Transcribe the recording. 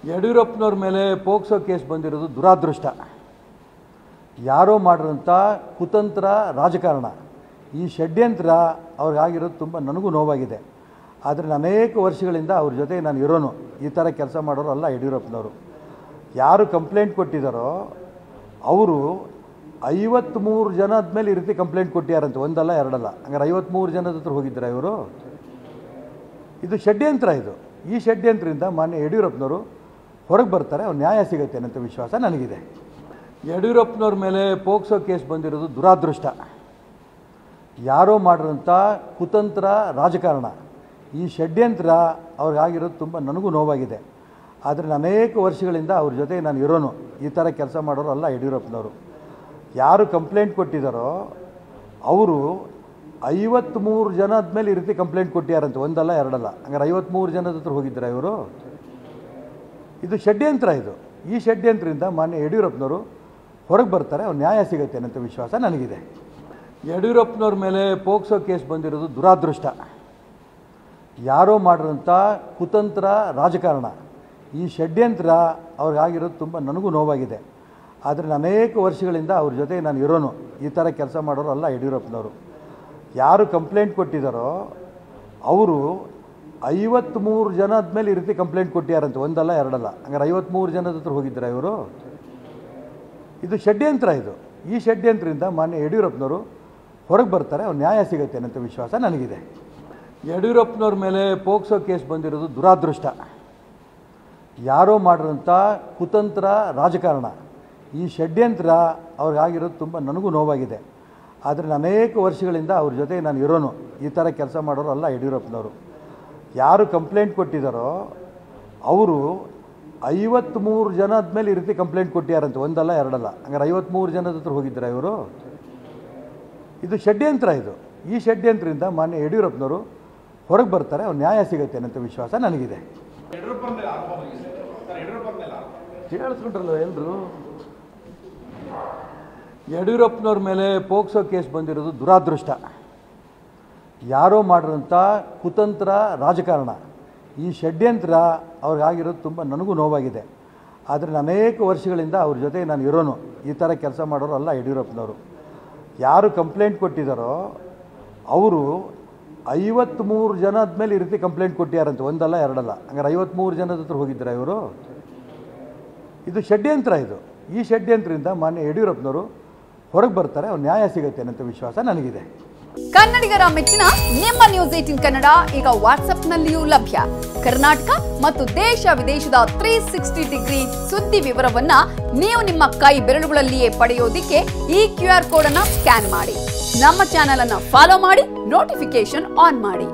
ಯಡಿಯೂರಪ್ಪನವ್ರ ಮೇಲೆ POCSO case ಬಂದಿರೋದು ದುರಾದೃಷ್ಟ. ಯಾರೋ ಮಾಡಿರೋಂಥ ಕುತಂತ್ರ ರಾಜಕಾರಣ, ಈ ಷಡ್ಯಂತ್ರ ಅವ್ರಿಗಾಗಿರೋದು ತುಂಬ ನನಗೂ ನೋವಾಗಿದೆ. ಆದರೆ ಅನೇಕ ವರ್ಷಗಳಿಂದ ಅವ್ರ ಜೊತೆ ನಾನು ಇರೋನು, ಈ ಥರ ಕೆಲಸ ಮಾಡೋರು ಅಲ್ಲ ಯಡಿಯೂರಪ್ಪನವರು. ಯಾರು ಕಂಪ್ಲೇಂಟ್ ಕೊಟ್ಟಿದ್ದಾರೋ ಅವರು 53 ಜನದ ಮೇಲೆ ಈ ರೀತಿ ಕಂಪ್ಲೇಂಟ್ ಕೊಟ್ಟಿಯಾರಂತೆ, ಒಂದಲ್ಲ ಎರಡಲ್ಲ. ಹಂಗಾರೆ 53 ಜನದ ಹತ್ರ ಹೋಗಿದ್ದಾರೆ ಇವರು. ಇದು ಷಡ್ಯಂತ್ರ. ಈ ಷಡ್ಯಂತ್ರದಿಂದ ಮಾನ್ಯ ಯಡಿಯೂರಪ್ಪನವರು ಹೊರಗೆ ಬರ್ತಾರೆ, ಅವ್ರು ನ್ಯಾಯ ಸಿಗುತ್ತೆ ಅನ್ನೋ ವಿಶ್ವಾಸ ನನಗಿದೆ. ಯಡಿಯೂರಪ್ಪನವ್ರ ಮೇಲೆ ಪೋಕ್ಸೋ ಕೇಸ್ ಬಂದಿರೋದು ದುರಾದೃಷ್ಟ. ಯಾರೋ ಮಾಡಿರೋಂಥ ಕುತಂತ್ರ ರಾಜಕಾರಣ, ಈ ಷಡ್ಯಂತ್ರ ಅವ್ರಿಗಾಗಿರೋದು ತುಂಬ ನನಗೂ ನೋವಾಗಿದೆ. ಆದರೆ ಅನೇಕ ವರ್ಷಗಳಿಂದ ಅವ್ರ ಜೊತೆ ನಾನು ಇರೋನು, ಈ ಥರ ಕೆಲಸ ಮಾಡೋರು ಅಲ್ಲ ಯಡಿಯೂರಪ್ಪನವರು. ಯಾರು ಕಂಪ್ಲೇಂಟ್ ಕೊಟ್ಟಿದ್ದಾರೋ ಅವರು 53 ಜನದ ಮೇಲೆ ಈ ರೀತಿ ಕಂಪ್ಲೇಂಟ್ ಕೊಟ್ಟಿಯಾರಂತೆ, ಒಂದಲ್ಲ ಎರಡಲ್ಲ. ಹಂಗಾರೆ 53 ಜನದ ಹತ್ರ ಹೋಗಿದ್ದಾರೆ ಇವರು. ಇದು ಷಡ್ಯಂತ್ರ. ಈ ಷಡ್ಯಂತ್ರದಿಂದ ಮಾನ್ಯ ಯಡಿಯೂರಪ್ಪನವರು ಹೊರಗೆ ಬರ್ತಾರೆ, ಅವ್ರು ನ್ಯಾಯ ಸಿಗುತ್ತೆ ಅನ್ನೋ ವಿಶ್ವಾಸ ನನಗಿದೆ. ಯಡಿಯೂರಪ್ಪನವ್ರ ಮೇಲೆ ಪೋಕ್ಸೋ ಕೇಸ್ ಬಂದಿರೋದು ದುರಾದೃಷ್ಟ. ಯಾರೋ ಮಾಡಿರೋಂಥ ಕುತಂತ್ರ ರಾಜಕಾರಣ, ಈ ಷಡ್ಯಂತ್ರ ಅವ್ರಿಗಾಗಿರೋದು ತುಂಬ ನನಗೂ ನೋವಾಗಿದೆ. ಆದರೆ ಅನೇಕ ವರ್ಷಗಳಿಂದ ಅವ್ರ ಜೊತೆ ನಾನು ಇರೋನು, ಈ ಥರ ಕೆಲಸ ಮಾಡೋರು ಅಲ್ಲ ಯಡಿಯೂರಪ್ಪನವರು. ಯಾರು ಕಂಪ್ಲೇಂಟ್ ಕೊಟ್ಟಿದ್ದಾರೋ ಅವರು 53 ಜನದ ಮೇಲೆ ಈ ರೀತಿ ಕಂಪ್ಲೇಂಟ್ ಕೊಟ್ಟಿಯಾರಂತೆ, ಒಂದಲ್ಲ ಎರಡಲ್ಲ. ಹಂಗಾರೆ 53 ಜನದ ಹತ್ರ ಹೋಗಿದ್ದಾರೆ ಇವರು. ಇದು ಷಡ್ಯಂತ್ರ. ಈ ಷಡ್ಯಂತ್ರದಿಂದ ಮಾನ್ಯ ಯಡಿಯೂರಪ್ಪನವರು ಹೊರಗೆ ಬರ್ತಾರೆ, ಅವ್ರು ನ್ಯಾಯ ಸಿಗುತ್ತೆ ಅನ್ನೋ ವಿಶ್ವಾಸ ನನಗಿದೆ. ಯಡಿಯೂರಪ್ಪನವ್ರ ಮೇಲೆ ಪೋಕ್ಸೋ ಕೇಸ್ ಬಂದಿರೋದು ದುರಾದೃಷ್ಟ. ಯಾರೋ ಮಾಡಿರೋಂಥ ಕುತಂತ್ರ ರಾಜಕಾರಣ, ಈ ಷಡ್ಯಂತ್ರ ಅವ್ರಿಗಾಗಿರೋದು ತುಂಬ ನನಗೂ ನೋವಾಗಿದೆ. ಆದರೆ ಅನೇಕ ವರ್ಷಗಳಿಂದ ಅವ್ರ ಜೊತೆ ನಾನು ಇರೋನು, ಈ ಥರ ಕೆಲಸ ಮಾಡೋರು ಅಲ್ಲ ಯಡಿಯೂರಪ್ಪನವರು. ಯಾರು ಕಂಪ್ಲೇಂಟ್ ಕೊಟ್ಟಿದ್ದಾರೋ ಅವರು 53 ಜನದ ಮೇಲೆ ಈ ರೀತಿ ಕಂಪ್ಲೇಂಟ್ ಕೊಟ್ಟಿಯಾರಂತೆ, ಒಂದಲ್ಲ ಎರಡಲ್ಲ. ಹಂಗಾರೆ 53 ಜನದ ಹತ್ರ ಹೋಗಿದ್ದಾರೆ ಇವರು. ಇದು ಷಡ್ಯಂತ್ರ. ಈ ಷಡ್ಯಂತ್ರದಿಂದ ಮಾನ್ಯ ಯಡಿಯೂರಪ್ಪನವರು ಹೊರಗೆ ಬರ್ತಾರೆ, ಅವ್ರು ನ್ಯಾಯ ಸಿಗುತ್ತೆ ಅನ್ನೋ ವಿಶ್ವಾಸ ನನಗಿದೆ. ಕೇಳಿಸ್ಕೊಂಡ್ರಲ್ಲ ಎಲ್ಲರೂ. ಯಡಿಯೂರಪ್ಪನವ್ರ ಮೇಲೆ ಪೋಕ್ಸೋ ಕೇಸ್ ಬಂದಿರೋದು ದುರಾದೃಷ್ಟ. ಯಾರೋ ಮಾಡಿರೋಂಥ ಕುತಂತ್ರ ರಾಜಕಾರಣ, ಈ ಷಡ್ಯಂತ್ರ ಅವ್ರಿಗಾಗಿರೋದು ತುಂಬ ನನಗೂ ನೋವಾಗಿದೆ. ಆದರೆ ಅನೇಕ ವರ್ಷಗಳಿಂದ ಅವ್ರ ಜೊತೆ ನಾನು ಇರೋನು, ಈ ಥರ ಕೆಲಸ ಮಾಡೋರು ಅಲ್ಲ ಯಡಿಯೂರಪ್ಪನವರು. ಯಾರು ಕಂಪ್ಲೇಂಟ್ ಕೊಟ್ಟಿದ್ದಾರೋ ಅವರು 53 ಜನದ ಮೇಲೆ ಈ ರೀತಿ ಕಂಪ್ಲೇಂಟ್ ಕೊಟ್ಟಿಯಾರಂತೆ, ಒಂದಲ್ಲ ಎರಡಲ್ಲ. ಹಂಗಾರೆ 53 ಜನದ ಹತ್ರ ಹೋಗಿದ್ದಾರೆ ಇವರು. ಇದು ಷಡ್ಯಂತ್ರ. ಈ ಷಡ್ಯಂತ್ರದಿಂದ ಮಾನ್ಯ ಯಡಿಯೂರಪ್ಪನವರು ಹೊರಗೆ ಬರ್ತಾರೆ, ಅವ್ರು ನ್ಯಾಯ ಸಿಗುತ್ತೆ ಅನ್ನೋ ವಿಶ್ವಾಸ ನನಗಿದೆ. ಕನ್ನಡಿಗರ ಮೆಚ್ಚಿನ ನಿಮ್ಮ ನ್ಯೂಸ್ 18 ಕನ್ನಡ ಈಗ ವಾಟ್ಸ್ಆಪ್ನಲ್ಲಿಯೂ ಲಭ್ಯ. ಕರ್ನಾಟಕ ಮತ್ತು ದೇಶ ವಿದೇಶದ 360 ಡಿಗ್ರಿ ಸುದ್ದಿ ವಿವರವನ್ನ ನೀವು ನಿಮ್ಮ ಕೈ ಬೆರಳುಗಳಲ್ಲಿಯೇ ಪಡೆಯೋದಿಕ್ಕೆ ಈ QR ಕೋಡ್ ಅನ್ನು ಸ್ಕ್ಯಾನ್ ಮಾಡಿ. ನಮ್ಮ ಚಾನೆಲ್ ಅನ್ನು ಫಾಲೋ ಮಾಡಿ, ನೋಟಿಫಿಕೇಶನ್ ಆನ್ ಮಾಡಿ.